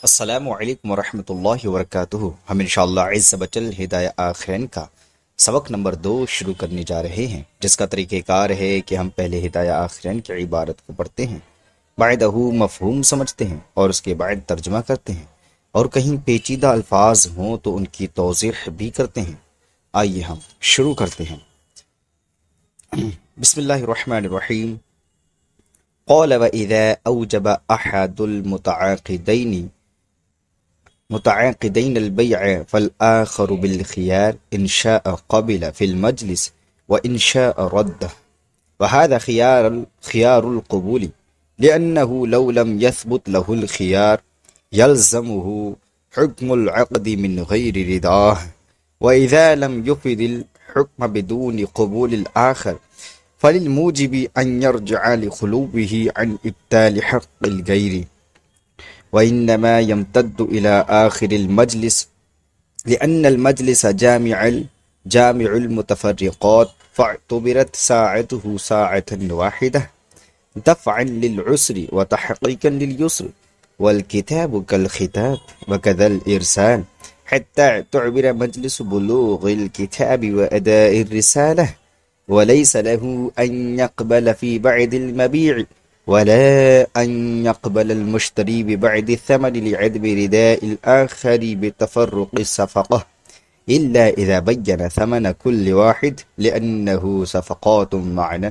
السلام علیکم ورحمۃ اللہ وبرکاتہ۔ ہم انشاءاللہ عز وجل ہدایہ آخرین کا سبق نمبر 2 شروع کرنے جا رہے ہیں، جس کا طریقہ کار ہے کہ ہم پہلے ہدایہ آخرین کی عبارت کو پڑھتے ہیں، بعدہ مفہوم سمجھتے ہیں اور اس کے بعد ترجمہ کرتے ہیں، اور کہیں پیچیدہ الفاظ ہوں تو ان کی توضیح بھی کرتے ہیں۔ آئیے ہم شروع کرتے ہیں۔ بسم اللہ الرحمن الرحیم۔ قال وَإِذَا أَوْجَبَ أَحَدُ متعاقدين البيع فالآخر بالخيار إن شاء قبل في المجلس وإن شاء رده، وهذا خيار القبول، لأنه لو لم يثبت له الخيار يلزمه حكم العقد من غير رضاه، وإذا لم يفد الحكم بدون قبول الآخر فللموجب أن يرجع لخلوه عن إبطال حق الغير، وإنما يمتد إلى آخر المجلس لأن المجلس جامع المتفرقات، فاعتبرت ساعته ساعة واحدة دفعا للعسر وتحقيقا لليسر، والكتاب كالختاب وكذا الإرسال، حتى تعبر مجلس بلوغ الكتاب وأداء الرسالة، وليس له أن يقبل في بعد المبيع ولا أن يقبل المشتري ببعد الثمن لعدم رداء الآخر بتفرق الصفقة إلا إذا بين ثمن كل واحد لأنه صفقات معنا۔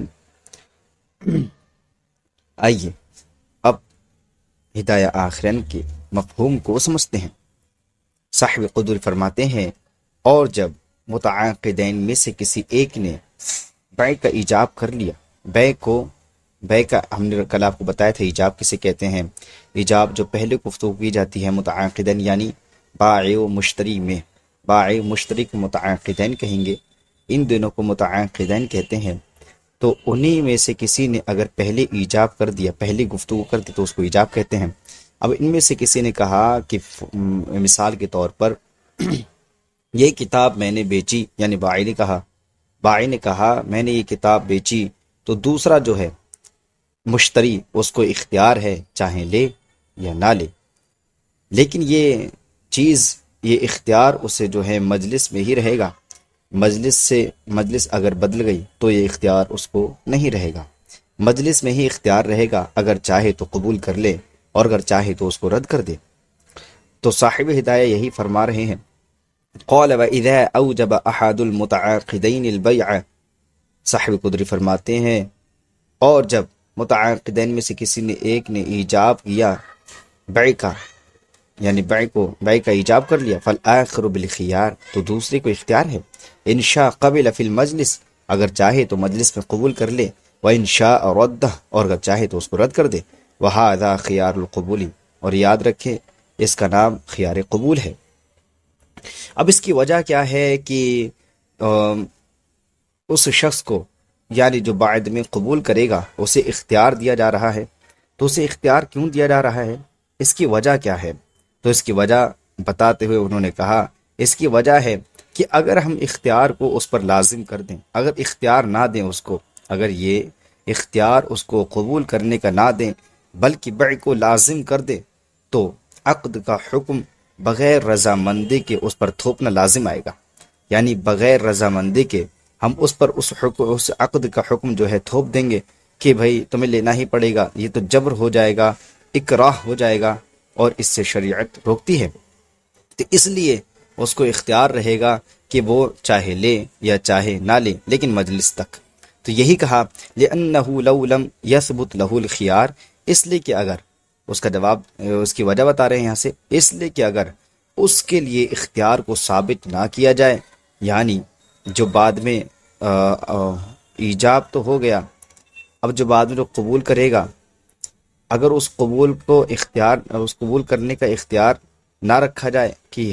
آئیے اب ہدایہ آخرین کے مفہوم کو سمجھتے ہیں۔ صاحب قدر فرماتے ہیں، اور جب متعاقدین میں سے کسی ایک نے بیع کا ایجاب کر لیا، بیع کا ہم نے کل آپ کو بتایا تھا ایجاب کسے کہتے ہیں۔ ایجاب جو پہلے گفتگو کی جاتی ہے متعاقدین یعنی بائع و مشتری میں، بائع مشتری کو متعاقدین کہیں گے، ان دونوں کو متعاقدین کہتے ہیں۔ تو انہی میں سے کسی نے اگر پہلے ایجاب کر دیا، پہلی گفتگو کر دی تو اس کو ایجاب کہتے ہیں۔ اب ان میں سے کسی نے کہا کہ مثال کے طور پر یہ کتاب میں نے بیچی، یعنی بائع نے کہا میں نے یہ کتاب بیچی، تو دوسرا جو ہے مشتری اس کو اختیار ہے چاہے لے یا نہ لے، لیکن یہ اختیار اسے جو ہے مجلس میں ہی رہے گا۔ مجلس اگر بدل گئی تو یہ اختیار اس کو نہیں رہے گا، مجلس میں ہی اختیار رہے گا، اگر چاہے تو قبول کر لے اور اگر چاہے تو اس کو رد کر دے۔ تو صاحب ہدایہ یہی فرما رہے ہیں، قال وَإِذَا أَوْجَبَ أَحَدُ الْمُتَعَاقِدَيْنِ الْبَيْعَ، صاحب قدری فرماتے ہیں اور جب متعاقدین میں سے کسی نے ایک نے ایجاب کیا بیع کا، یعنی بیع کا ایجاب کر لیا، فالآخر بالخیار، تو دوسرے کو اختیار ہے، ان شاء قبل فی المجلس، اگر چاہے تو مجلس میں قبول کر لے، وان شاء رد، اور اگر چاہے تو اس کو رد کر دے، وہذا خیار القبول، اور یاد رکھیں اس کا نام خیار قبول ہے۔ اب اس کی وجہ کیا ہے کہ اس شخص کو یعنی جو بعد میں قبول کرے گا اسے اختیار دیا جا رہا ہے، تو اسے اختیار کیوں دیا جا رہا ہے، اس کی وجہ کیا ہے؟ تو اس کی وجہ بتاتے ہوئے انہوں نے کہا اس کی وجہ ہے کہ اگر ہم اختیار کو اس پر لازم کر دیں، اگر اختیار نہ دیں اس کو، اگر یہ اختیار اس کو قبول کرنے کا نہ دیں بلکہ بیع کو لازم کر دیں، تو عقد کا حکم بغیر رضامندی کے اس پر تھوپنا لازم آئے گا، یعنی بغیر رضامندی کے ہم اس پر اس عقد کا حکم جو ہے تھوپ دیں گے کہ بھائی تمہیں لینا ہی پڑے گا، یہ تو جبر ہو جائے گا، اکراہ ہو جائے گا، اور اس سے شریعت روکتی ہے۔ تو اس لیے اس کو اختیار رہے گا کہ وہ چاہے لے یا چاہے نہ لے، لیکن مجلس تک۔ تو یہی کہا لِأَنَّهُ لَوْ لَمْ يَثْبُتْ لَهُ الْخِيَارِ، اس لیے کہ اگر اس کا جواب، اس کی وجہ بتا رہے ہیں یہاں سے، اس لیے کہ اگر اس کے لیے اختیار کو ثابت نہ کیا جائے، یعنی جو بعد میں ایجاب تو ہو گیا، اب جو بعد میں جو قبول کرے گا، اگر اس قبول کرنے کا اختیار نہ رکھا جائے کہ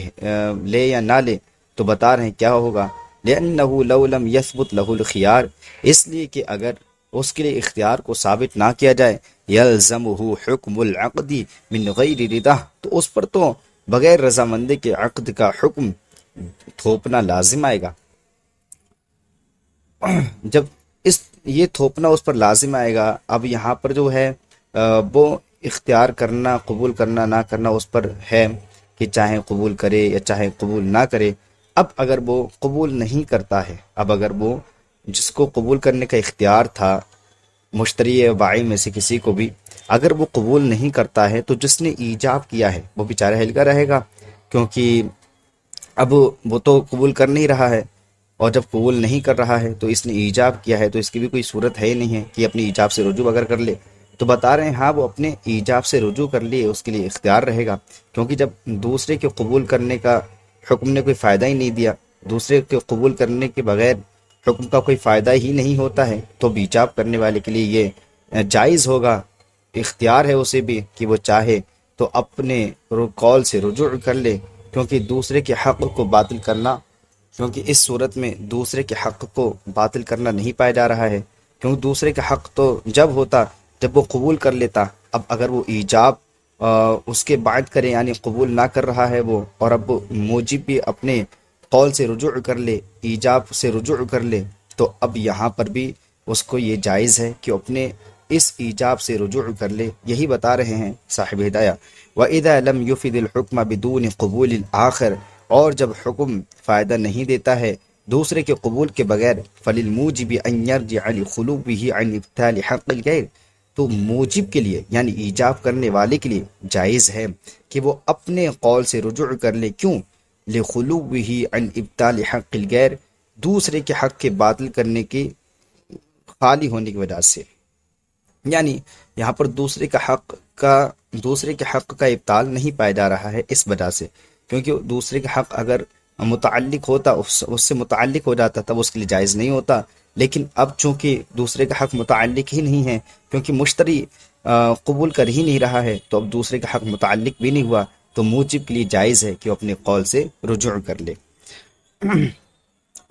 لے یا نہ لے، تو بتا رہے ہیں کیا ہوگا، لِأَنَّهُ لَوْ لَمْ يَثْبُتْ لَهُ الْخِيَارِ، اس لیے کہ اگر اس کے لیے اختیار کو ثابت نہ کیا جائے، يَلْزَمُهُ حُكْمُ الْعَقْدِ مِنْ غَيْرِ رِضَاهِ، تو اس پر تو بغیر رضامندی کے عقد کا حکم تھوپنا لازم آئے گا۔ جب یہ تھوپنا اس پر لازم آئے گا، اب یہاں پر جو ہے وہ اختیار کرنا، قبول کرنا نہ کرنا اس پر ہے کہ چاہے قبول کرے یا چاہے قبول نہ کرے۔ اب اگر وہ قبول نہیں کرتا ہے، اب اگر وہ جس کو قبول کرنے کا اختیار تھا، مشتری یا بائی میں سے کسی کو بھی، اگر وہ قبول نہیں کرتا ہے تو جس نے ایجاب کیا ہے وہ بیچارہ ہلکا رہے گا، کیونکہ اب وہ تو قبول کر نہیں رہا ہے، اور جب قبول نہیں کر رہا ہے تو اس نے ایجاب کیا ہے، تو اس کی بھی کوئی صورت ہے نہیں ہے کہ اپنی ایجاب سے رجوع اگر کر لے۔ تو بتا رہے ہیں ہاں وہ اپنے ایجاب سے رجوع کر لیے، اس کے لیے اختیار رہے گا، کیونکہ جب دوسرے کے قبول کرنے کا حکم نے کوئی فائدہ ہی نہیں دیا، دوسرے کے قبول کرنے کے بغیر حکم کا کوئی فائدہ ہی نہیں ہوتا ہے، تو ایجاب کرنے والے کے لیے یہ جائز ہوگا، اختیار ہے اسے بھی کہ وہ چاہے تو اپنے قول سے رجوع کر لے، کیونکہ دوسرے کے حق کو باطل کرنا، کیونکہ اس صورت میں دوسرے کے حق کو باطل کرنا نہیں پایا جا رہا ہے، کیونکہ دوسرے کا حق تو جب ہوتا جب وہ قبول کر لیتا۔ اب اگر وہ ایجاب اس کے بعد کرے، یعنی قبول نہ کر رہا ہے وہ، اور اب وہ موجب بھی اپنے قول سے رجوع کر لے، ایجاب سے رجوع کر لے، تو اب یہاں پر بھی اس کو یہ جائز ہے کہ اپنے اس ایجاب سے رجوع کر لے۔ یہی بتا رہے ہیں صاحب ہدایہ، وَإِذَا لَمْ يُفِدِ الْحُكْمَ بِدُونِ قُبُولِ الْآخِرِ، اور جب حکم فائدہ نہیں دیتا ہے دوسرے کے قبول کے بغیر، فَلِلْمُوجِبِ أَنْ يَرْجِعَ لِخُلُوِّهِ عَنْ إِبْطَالِ حَقِّ الْغَيْرِ، تو موجب کے لیے یعنی ایجاب کرنے والے کے لیے جائز ہے کہ وہ اپنے قول سے رجوع کر لے۔ کیوں؟ لِخُلُوِّهِ عَنْ إِبْطَالِ حَقِّ الْغَيْرِ، دوسرے کے حق کے باطل کرنے کی خالی ہونے کی وجہ سے، یعنی یہاں پر دوسرے کے حق کا ابطال نہیں پایا جا رہا ہے اس وجہ سے، کیونکہ دوسرے کا حق اگر متعلق ہوتا، اس سے متعلق ہو جاتا تب اس کے لیے جائز نہیں ہوتا، لیکن اب چونکہ دوسرے کا حق متعلق ہی نہیں ہے، کیونکہ مشتری قبول کر ہی نہیں رہا ہے، تو اب دوسرے کا حق متعلق بھی نہیں ہوا، تو موجب کے لیے جائز ہے کہ وہ اپنے قول سے رجوع کر لے۔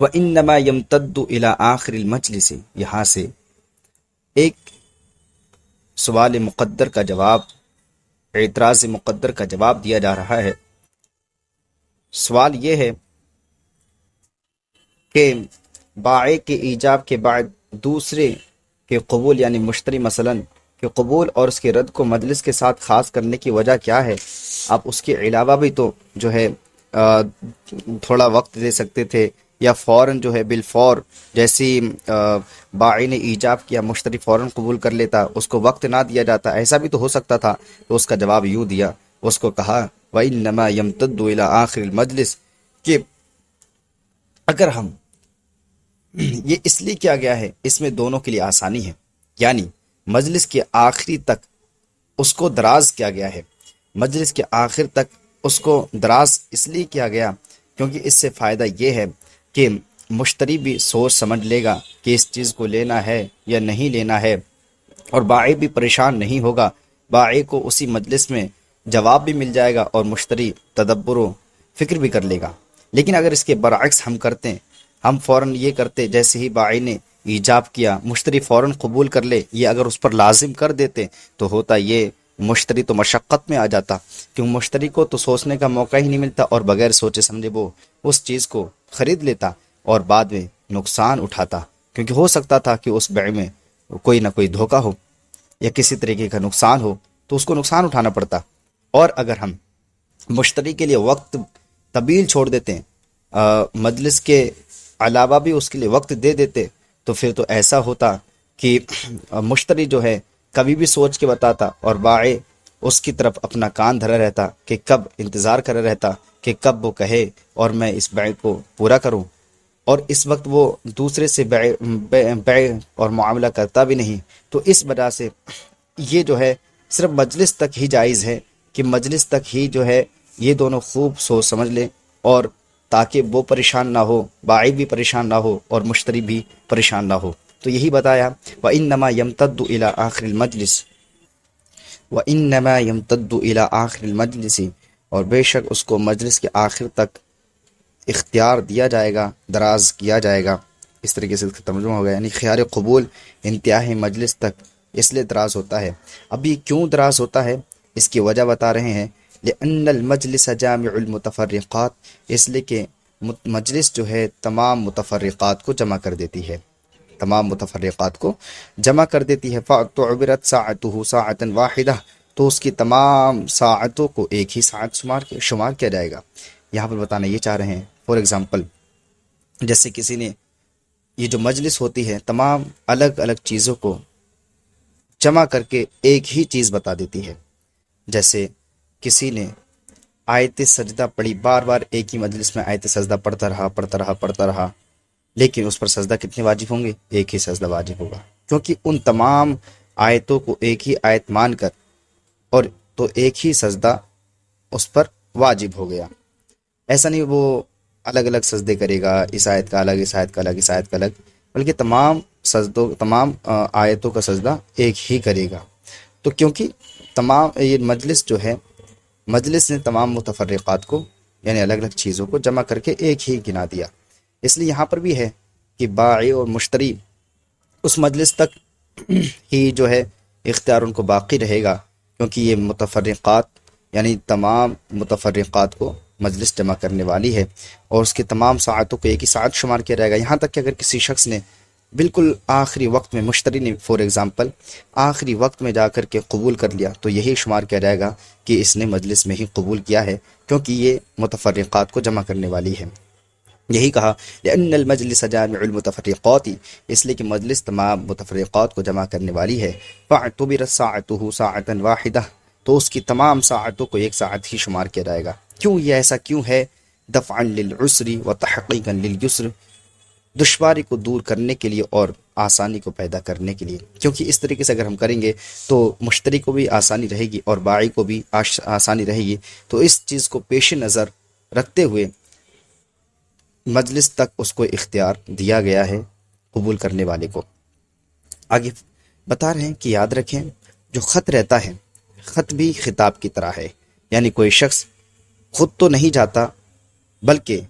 وَإِنَّمَا يَمْتَدُّ إِلَىٰ آخِرِ الْمَجْلِسِ، یہاں سے ایک سوال مقدر کا جواب، اعتراض مقدر کا جواب دیا جا رہا ہے۔ سوال یہ ہے کہ بائع کے ایجاب کے بعد دوسرے کے قبول، یعنی مشتری مثلا کے قبول اور اس کے رد کو مجلس کے ساتھ خاص کرنے کی وجہ کیا ہے؟ آپ اس کے علاوہ بھی تو جو ہے تھوڑا وقت دے سکتے تھے، یا فوراً جو ہے بالفور، جیسی بائع نے ایجاب کیا مشتری فوراً قبول کر لیتا، اس کو وقت نہ دیا جاتا، ایسا بھی تو ہو سکتا تھا۔ تو اس کا جواب یوں دیا، اس کو کہا وَإِنَّمَا يَمْتَدُّ إِلَىٰ آخِرِ الْمَجْلِسِ، کہ اگر ہم یہ اس لیے کیا گیا ہے، اس میں دونوں کے لیے آسانی ہے، یعنی مجلس کے آخری تک اس کو دراز کیا گیا ہے، مجلس کے آخر تک اس کو دراز اس لیے کیا گیا کیونکہ اس سے فائدہ یہ ہے کہ مشتری بھی سوچ سمجھ لے گا کہ اس چیز کو لینا ہے یا نہیں لینا ہے، اور بائع بھی پریشان نہیں ہوگا، بائع کو اسی مجلس میں جواب بھی مل جائے گا اور مشتری تدبر و فکر بھی کر لے گا۔ لیکن اگر اس کے برعکس ہم کرتے ہیں، ہم فوراً یہ کرتے، جیسے ہی بائع نے ایجاب کیا مشتری فوراً قبول کر لے، یہ اگر اس پر لازم کر دیتے تو ہوتا یہ مشتری تو مشقت میں آ جاتا، کیوں مشتری کو تو سوچنے کا موقع ہی نہیں ملتا، اور بغیر سوچے سمجھے وہ اس چیز کو خرید لیتا اور بعد میں نقصان اٹھاتا، کیونکہ ہو سکتا تھا کہ اس بیع میں کوئی نہ کوئی دھوکہ ہو یا کسی طریقے کا نقصان ہو، تو اس کو نقصان اٹھانا پڑتا۔ اور اگر ہم مشتری کے لیے وقت طویل چھوڑ دیتے ہیں، مجلس کے علاوہ بھی اس کے لیے وقت دے دیتے، تو پھر تو ایسا ہوتا کہ مشتری جو ہے کبھی بھی سوچ کے بتاتا، اور بائع اس کی طرف اپنا کان دھرا رہتا کہ کب انتظار کرا رہتا کہ کب وہ کہے اور میں اس بیع کو پورا کروں، اور اس وقت وہ دوسرے سے بیع اور معاملہ کرتا بھی نہیں۔ تو اس وجہ سے یہ جو ہے صرف مجلس تک ہی جائز ہے، کہ مجلس تک ہی جو ہے یہ دونوں خوب سوچ سمجھ لیں، اور تاکہ وہ پریشان نہ ہو، بائع بھی پریشان نہ ہو اور مشتری بھی پریشان نہ ہو۔ تو یہی بتایا وَإِنَّمَا يَمْتَدُّ إِلَىٰ آخِرِ الْمَجْلِسِ، وَإِنَّمَا يَمْتَدُّ إِلَىٰ آخِرِ الْمَجْلِسِ، اور بے شک اس کو مجلس کے آخر تک اختیار دیا جائے گا، دراز کیا جائے گا۔ اس طریقے سے اس کا ترجمہ ہو گیا، یعنی خیار قبول انتہائی مجلس تک اس لیے دراز ہوتا ہے۔ اب یہ کیوں دراز ہوتا ہے، اس کی وجہ بتا رہے ہیں، لِأَنَّ الْمَجْلِسَ جَامِعُ الْمُتَفَرِّقَاتِ، اس لیے کہ مجلس جو ہے تمام متفرقات کو جمع کر دیتی ہے، تمام متفرقات کو جمع کر دیتی ہے۔ فَتُعْبِرَتْ سَاعَتُهُ سَاعَةً وَاحِدَةً، تو اس کی تمام ساعتوں کو ایک ہی ساعت شمار کیا جائے گا۔ یہاں پر بتانا یہ چاہ رہے ہیں، فار ایگزامپل جیسے کسی نے، یہ جو مجلس ہوتی ہے تمام الگ الگ چیزوں کو جمع کر کے ایک ہی چیز بتا دیتی ہے۔ جیسے کسی نے آیت سجدہ پڑھی، بار بار ایک ہی مجلس میں آیت سجدہ پڑھتا رہا، لیکن اس پر سجدہ کتنے واجب ہوں گے؟ ایک ہی سجدہ واجب ہوگا، کیونکہ ان تمام آیتوں کو ایک ہی آیت مان کر، اور تو ایک ہی سجدہ اس پر واجب ہو گیا۔ ایسا نہیں وہ الگ الگ سجدے کرے گا، اس آیت کا الگ، اس آیت کا الگ، اس آیت کا الگ، بلکہ تمام آیتوں کا سجدہ ایک ہی کرے گا۔ تو کیونکہ تمام یہ مجلس جو ہے، مجلس نے تمام متفرقات کو یعنی الگ الگ چیزوں کو جمع کر کے ایک ہی گنا دیا۔ اس لیے یہاں پر بھی ہے کہ بائع اور مشتری اس مجلس تک ہی جو ہے اختیار ان کو باقی رہے گا، کیونکہ یہ متفرقات یعنی تمام متفرقات کو مجلس جمع کرنے والی ہے، اور اس کے تمام ساعتوں کو ایک ہی ساعت شمار کیا جائے گا۔ یہاں تک کہ اگر کسی شخص نے بالکل آخری وقت میں، مشتری نے فور ایگزامپل آخری وقت میں جا کر کے قبول کر لیا، تو یہی شمار کیا جائے گا کہ اس نے مجلس میں ہی قبول کیا ہے، کیونکہ یہ متفرقات کو جمع کرنے والی ہے۔ یہی کہا لأن المجلس جامع المتفرقات، اس لیے کہ مجلس تمام متفرقات کو جمع کرنے والی ہے۔ فاعتبرت ساعته ساعة واحدة، تو اس کی تمام ساعتوں کو ایک ساعت ہی شمار کیا جائے گا۔ کیوں یہ ایسا کیوں ہے؟ دفعا للعسر وتحقیقا لليسر، دشواری کو دور کرنے کے لیے اور آسانی کو پیدا کرنے کے لیے، کیونکہ اس طریقے سے اگر ہم کریں گے تو مشتری کو بھی آسانی رہے گی اور بائی کو بھی آسانی رہے گی۔ تو اس چیز کو پیش نظر رکھتے ہوئے مجلس تک اس کو اختیار دیا گیا ہے قبول کرنے والے کو۔ آگے بتا رہے ہیں کہ یاد رکھیں جو خط رہتا ہے، خط بھی خطاب کی طرح ہے، یعنی کوئی شخص خود تو نہیں جاتا بلکہ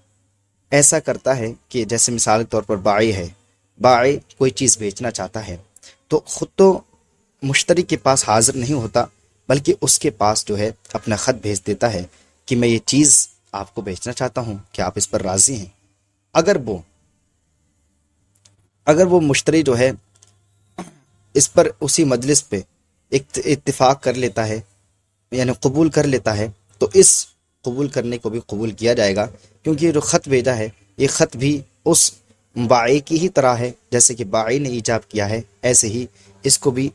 ایسا کرتا ہے کہ جیسے مثال کے طور پر بائی ہے، بائی کوئی چیز بیچنا چاہتا ہے تو خود تو مشتری کے پاس حاضر نہیں ہوتا، بلکہ اس کے پاس جو ہے اپنا خط بھیج دیتا ہے کہ میں یہ چیز آپ کو بیچنا چاہتا ہوں، کہ آپ اس پر راضی ہیں۔ اگر وہ مشتری جو ہے اس پر اسی مجلس پہ اتفاق کر لیتا ہے یعنی قبول کر لیتا ہے، تو اس قبول کرنے کو بھی قبول کیا جائے گا، کیونکہ یہ جو خط بھیجا ہے یہ خط بھی اس بائی کی ہی طرح ہے، جیسے کہ بائی نے ایجاب کیا ہے ایسے ہی اس کو بھی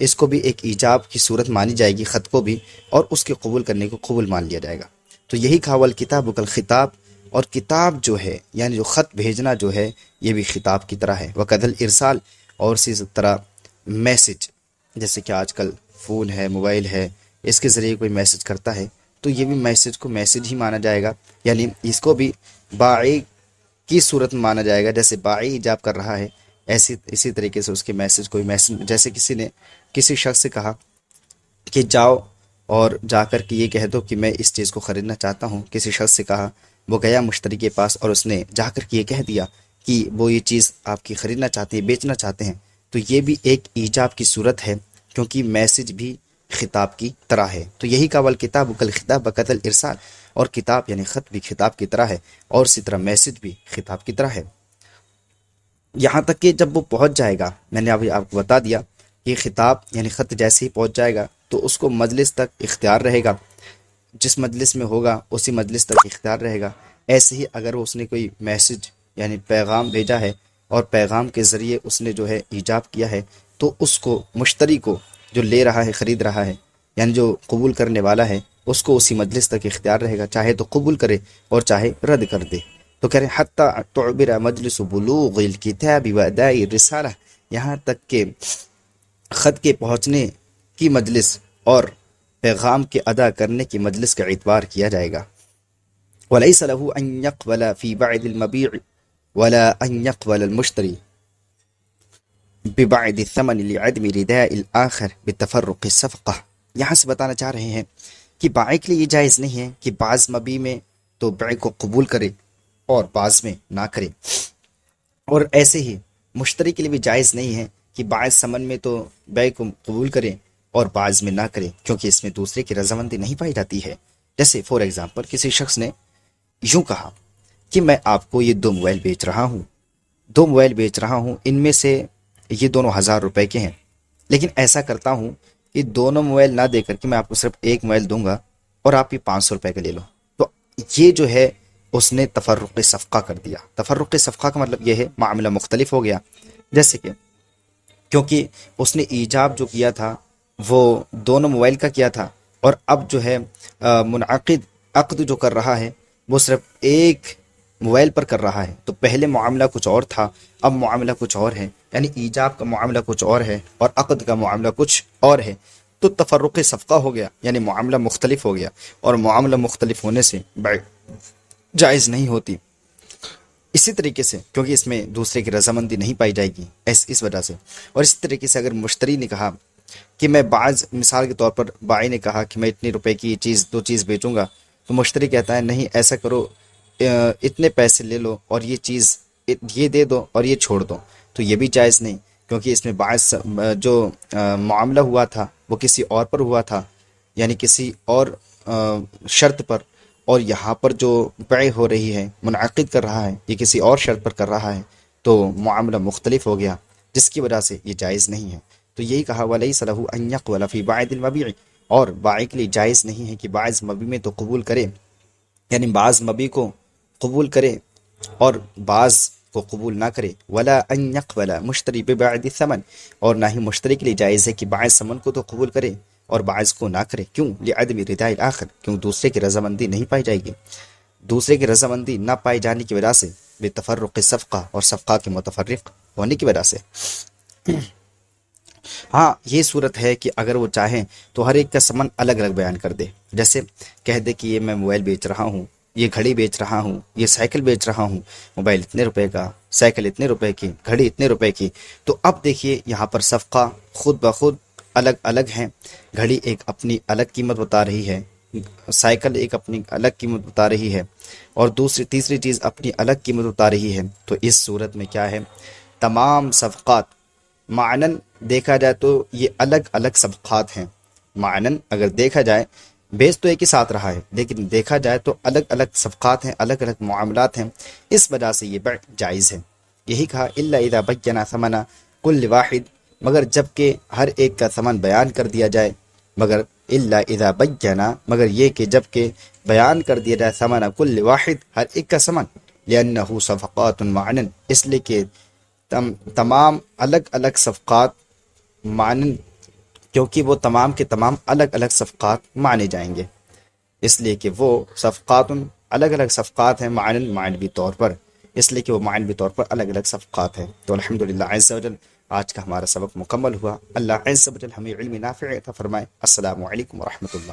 اس کو بھی ایک ایجاب کی صورت مانی جائے گی، خط کو بھی، اور اس کے قبول کرنے کو قبول مان لیا جائے گا۔ تو یہی کہا والکتاب کالخطاب، اور کتاب جو ہے یعنی جو خط بھیجنا جو ہے یہ بھی خطاب کی طرح ہے۔ وکذا الارسال، اور اسی طرح میسج، جیسے کہ آج کل فون ہے، موبائل ہے، اس کے ذریعے کوئی میسج کرتا ہے تو یہ بھی میسج کو میسج ہی مانا جائے گا، یعنی اس کو بھی بائی کی صورت میں مانا جائے گا، جیسے بائی ایجاب کر رہا ہے اسی طریقے سے اس کے میسج کوئی میسج، جیسے کسی نے کسی شخص سے کہا کہ جاؤ اور جا کر کے یہ کہہ دو کہ میں اس چیز کو خریدنا چاہتا ہوں، کسی شخص سے کہا، وہ گیا مشتری کے پاس اور اس نے جا کر کے یہ کہہ دیا کہ وہ یہ چیز آپ کی خریدنا چاہتے ہیں، بیچنا چاہتے ہیں، تو یہ بھی ایک ایجاب کی صورت ہے، کیونکہ میسج بھی خطاب کی طرح ہے۔ تو یہی کہا والکتاب کالخطاب وکذا الارسال، اور کتاب یعنی خط بھی خطاب کی طرح ہے، اور اسی طرح میسج بھی خطاب کی طرح ہے، یہاں تک کہ جب وہ پہنچ جائے گا، میں نے ابھی آپ کو بتا دیا کہ خطاب یعنی خط جیسے ہی پہنچ جائے گا تو اس کو مجلس تک اختیار رہے گا، جس مجلس میں ہوگا اسی مجلس تک اختیار رہے گا۔ ایسے ہی اگر اس نے کوئی میسج یعنی پیغام بھیجا ہے اور پیغام کے ذریعے اس نے جو ہے ایجاب کیا ہے، تو اس کو مشتری کو جو لے رہا ہے، خرید رہا ہے، یعنی جو قبول کرنے والا ہے، اس کو اسی مجلس تک اختیار رہے گا، چاہے تو قبول کرے اور چاہے رد کر دے۔ تو کہہ رہے ہیں حتی تعبر مجلس بلوغ الکتاب و اداء الرسالہ، یہاں تک کہ خط کے پہنچنے کی مجلس اور پیغام کے ادا کرنے کی مجلس کا اعتبار کیا جائے گا۔ وَلَيْسَ لَهُ أَن يَقْبَلَ فِي بَعْضِ الْمَبِيعِ وَلَا أَن يَقْبَلَ الْمُشْتَرِي بِبَعْضِ الثَّمَنِ لِعَدْمِ رِدَاءِ الْآخَرِ بِتَفَرُّقِ الصَّفْقَةِ، یہاں سے بتانا چاہ رہے ہیں کہ بائع کے لیے یہ جائز نہیں ہے کہ بعض مبیع میں تو بیع کو قبول کرے اور بعض میں نہ کرے، اور ایسے ہی مشتری کے لیے بھی جائز نہیں ہے کہ بعض ثمن میں تو بیع کو قبول کرے اور بعض میں نہ کرے، کیونکہ اس میں دوسرے کی رضامندی نہیں پائی جاتی ہے۔ جیسے فور ایگزامپل کسی شخص نے یوں کہا کہ میں آپ کو یہ 2 موبائل بیچ رہا ہوں، ان میں سے یہ دونوں 1000 روپے کے ہیں، لیکن ایسا کرتا ہوں کہ دونوں موبائل نہ دے کر کے میں آپ کو صرف ایک موبائل دوں گا اور آپ یہ 500 روپے کا لے لو. تو یہ جو ہے اس نے تفرق صفقہ کر دیا. تفرق صفقہ کا مطلب یہ ہے معاملہ مختلف ہو گیا. جیسے کہ کیونکہ اس نے ایجاب جو کیا تھا وہ دونوں موبائل کا کیا تھا، اور اب جو ہے منعقد عقد جو کر رہا ہے وہ صرف ایک موبائل پر کر رہا ہے. تو پہلے معاملہ کچھ اور تھا، اب معاملہ کچھ اور ہے، یعنی ایجاب کا معاملہ کچھ اور ہے اور عقد کا معاملہ کچھ اور ہے. تو تفرق صفقہ ہو گیا، یعنی معاملہ مختلف ہو گیا، اور معاملہ مختلف ہونے سے بیع جائز نہیں ہوتی. اسی طریقے سے کیونکہ اس میں دوسرے کی رضامندی نہیں پائی جائے گی اس وجہ سے. اور اسی طریقے سے اگر مشتری نے کہا کہ میں بعض مثال کے طور پر بائی نے کہا کہ میں اتنے روپے کی دو چیز بیچوں گا، تو مشتری کہتا ہے نہیں ایسا کرو، اتنے پیسے لے لو اور یہ چیز یہ دے دو اور یہ چھوڑ دو. تو یہ بھی جائز نہیں، کیونکہ اس میں بعض جو معاملہ ہوا تھا وہ کسی اور پر ہوا تھا، یعنی کسی اور شرط پر، اور یہاں پر جو بیع ہو رہی ہے منعقد کر رہا ہے یہ کسی اور شرط پر کر رہا ہے، تو معاملہ مختلف ہو گیا، جس کی وجہ سے یہ جائز نہیں ہے. تو یہی کہا وَلَيْسَ لَهُ أَن يَقْبَلَ فِي بَعْضِ الْمَبِيعِ، اور بائع کے لیے جائز نہیں ہے کہ بعض مبیع میں تو قبول کرے، یعنی بعض مبیع کو قبول کرے اور بعض کو قبول نہ کرے. وَلَا أَن يَقْبَلَ مشتری بِبَعْضِ الثَّمَنِ، اور نہ ہی مشتری کے لیے جائز ہے کہ بعض ثمن کو تو قبول کرے اور بعض کو نہ کرے. کیوں؟ لِعَدْمِ رِضَاءِ الْآخَر، کیوں دوسرے کی رضامندی نہیں پائی جائے گی. دوسرے کی رضامندی نہ پائی جانے کی وجہ سے بے تفرق صفقہ، اور صفقہ کے متفرق ہونے کی وجہ سے. ہاں یہ صورت ہے کہ اگر وہ چاہیں تو ہر ایک کا ثمن الگ الگ بیان کر دے. جیسے کہہ دے کہ یہ میں موبائل بیچ رہا ہوں، یہ گھڑی بیچ رہا ہوں، یہ سائیکل بیچ رہا ہوں، موبائل اتنے روپے کا، سائیکل اتنے روپے کی، گھڑی اتنے روپے کی. تو اب دیکھیے یہاں پر صفقہ خود بخود الگ الگ ہیں. گھڑی ایک اپنی الگ قیمت بتا رہی ہے، سائیکل ایک اپنی الگ قیمت بتا رہی ہے، اور تیسری چیز اپنی الگ قیمت بتا رہی ہے. تو اس صورت میں کیا ہے، تمام صفقات معنن دیکھا جائے تو یہ الگ الگ صفقات ہیں. معنن اگر دیکھا جائے بیچ تو ایک ہی ساتھ رہا ہے، لیکن دیکھا جائے تو الگ الگ صفقات ہیں، الگ الگ معاملات ہیں. اس وجہ سے یہ بیع جائز ہے. یہی کہا الا اذا بین ثمن کل واحد، مگر جب کہ ہر ایک کا ثمن بیان کر دیا جائے، مگر الا اذا بین، مگر یہ کہ جب کہ بیان کر دیا جائے ثمن کل واحد، ہر ایک کا ثمن، لانه صفقات معنن، اس لیے کہ تمام الگ الگ صفقات معنن، کیونکہ وہ تمام کے تمام الگ الگ صفقات مانے جائیں گے، اس لیے کہ وہ صفقات الگ الگ صفقات ہیں، معنوی طور پر، اس لیے کہ وہ معنوی طور پر الگ الگ صفقات ہیں. تو الحمدللہ عز وجل آج کا ہمارا سبق مکمل ہوا. اللہ عز وجل ہمیں علم نافع عطا فرمائے. السلام علیکم ورحمۃ اللہ.